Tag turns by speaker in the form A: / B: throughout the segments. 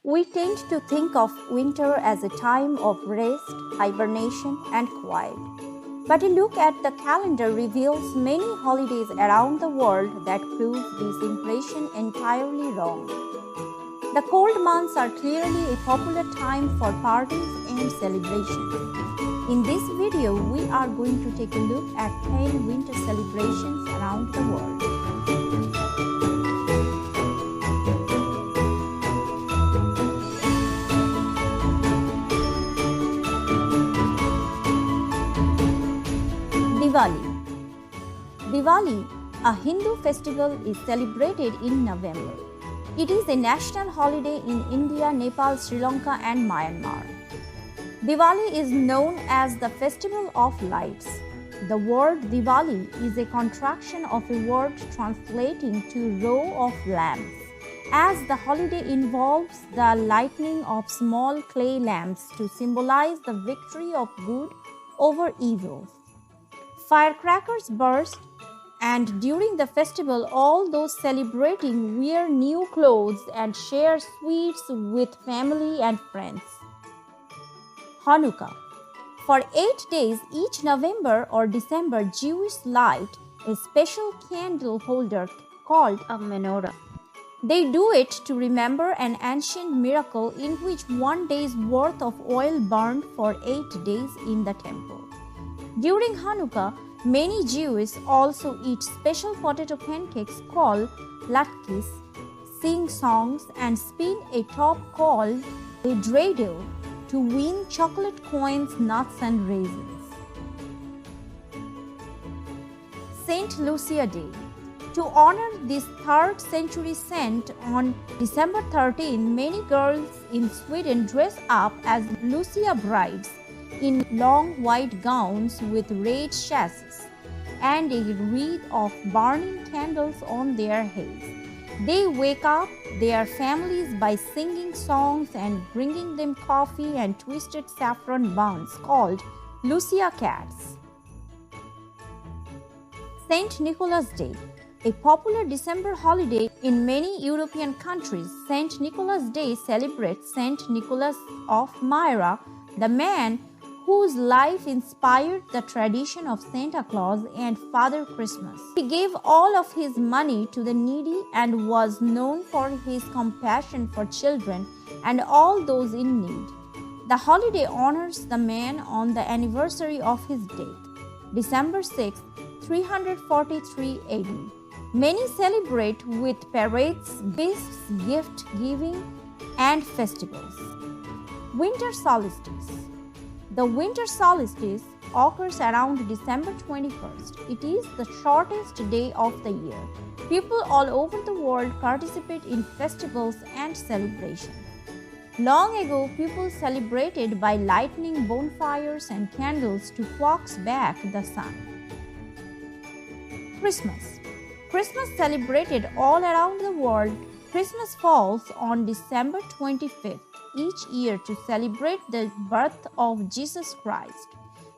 A: We tend to think of winter as a time of rest, hibernation, and quiet. But a look at the calendar reveals many holidays around the world that prove this impression entirely wrong. The cold months are clearly a popular time for parties and celebrations. In this video, we are going to take a look at 10 winter celebrations around the world. Diwali. Diwali, a Hindu festival, is celebrated in November. It is a national holiday in India, Nepal, Sri Lanka, and Myanmar. Diwali is known as the Festival of Lights. The word Diwali is a contraction of a word translating to row of lamps, as the holiday involves the lighting of small clay lamps to symbolize the victory of good over evil. Firecrackers burst, and during the festival, all those celebrating wear new clothes and share sweets with family and friends. Hanukkah. For 8 days each November or December, Jews light a special candle holder called a menorah. They do it to remember an ancient miracle in which 1 day's worth of oil burned for 8 days in the temple. During Hanukkah, many Jews also eat special potato pancakes called latkes, sing songs, and spin a top called a dreidel to win chocolate coins, nuts, and raisins. Saint Lucia Day. To honor this 3rd century saint on December 13, many girls in Sweden dress up as Lucia brides in long white gowns with red sashes and a wreath of burning candles on their heads. They wake up their families by singing songs and bringing them coffee and twisted saffron buns called Lucia cats. Saint Nicholas Day. A popular December holiday in many European countries, Saint Nicholas Day celebrates Saint Nicholas of Myra, the man whose life inspired the tradition of Santa Claus and Father Christmas. He gave all of his money to the needy and was known for his compassion for children and all those in need. The holiday honors the man on the anniversary of his death, December 6, 343 AD. Many celebrate with parades, feasts, gift giving, and festivals. Winter solstice. The winter solstice occurs around December 21st. It is the shortest day of the year. People all over the world participate in festivals and celebrations. Long ago, people celebrated by lighting bonfires and candles to coax back the sun. Christmas. Christmas celebrated all around the world. Christmas falls on December 25th each year to celebrate the birth of Jesus Christ.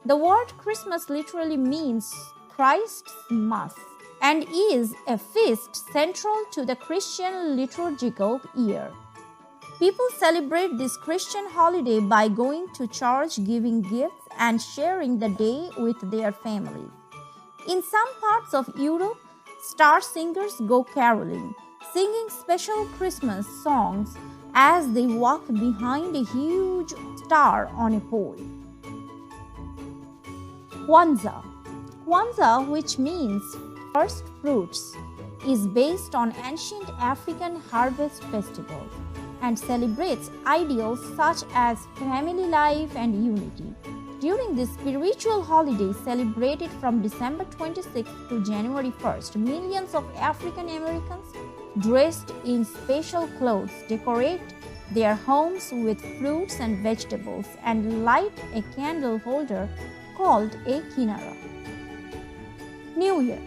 A: The word Christmas literally means Christ's Mass and is a feast central to the Christian liturgical year. People celebrate this Christian holiday by going to church, giving gifts, and sharing the day with their families. In some parts of Europe, star singers go caroling, singing special Christmas songs as they walk behind a huge star on a pole. Kwanzaa. Kwanzaa, which means first fruits, is based on ancient African harvest festivals and celebrates ideals such as family life and unity. During this spiritual holiday celebrated from December 26th to January 1st, millions of African Americans dressed in special clothes decorate their homes with fruits and vegetables and light a candle holder called a kinara. New Year.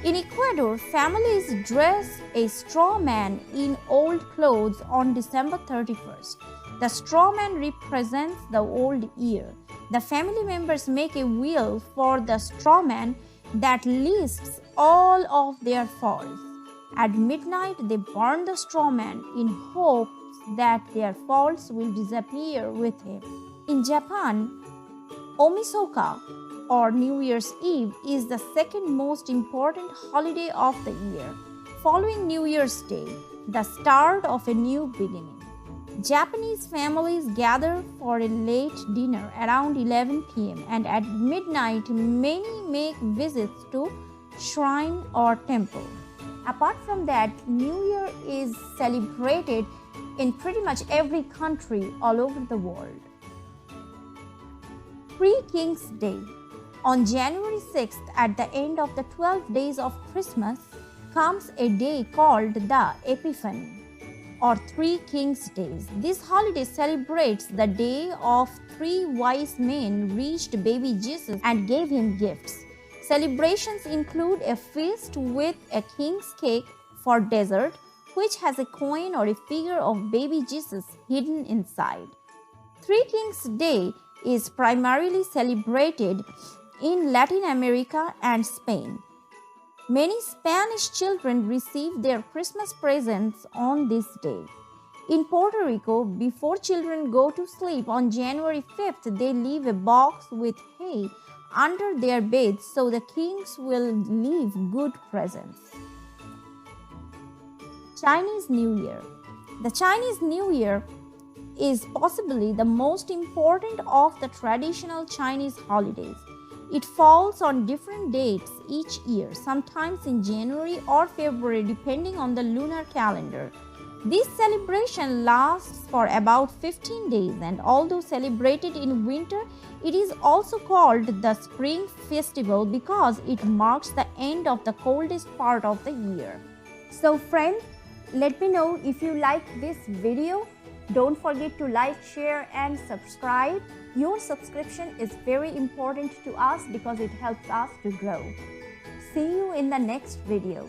A: In Ecuador, families dress a straw man in old clothes on December 31st. The straw man represents the old year. The family members make a wheel for the straw man that lists all of their faults. At midnight, they burn the straw man in hopes that their faults will disappear with him. In Japan, Omisoka or New Year's Eve is the second most important holiday of the year, following New Year's Day, the start of a new beginning. Japanese families gather for a late dinner around 11 p.m. and at midnight many make visits to shrine or temple. Apart from that, New Year is celebrated in pretty much every country all over the world. PreKings Day. On January 6th, at the end of the 12 days of Christmas, comes a day called the Epiphany or Three Kings Days. This holiday celebrates the day of three wise men reached baby Jesus and gave him gifts. Celebrations include a feast with a king's cake for dessert, which has a coin or a figure of baby Jesus hidden inside. Three Kings Day is primarily celebrated in Latin America and Spain. Many Spanish children receive their Christmas presents on this day. In Puerto Rico, before children go to sleep on January 5th, they leave a box with hay under their beds so the kings will leave good presents. Chinese New Year. The Chinese New Year is possibly the most important of the traditional Chinese holidays. It falls on different dates each year, sometimes in January or February depending on the lunar calendar. This celebration lasts for about 15 days, and although celebrated in winter, it is also called the Spring Festival because it marks the end of the coldest part of the year. So friends, let me know if you like this video. Don't forget to like, share and subscribe. Your subscription is very important to us because it helps us to grow. See you in the next video.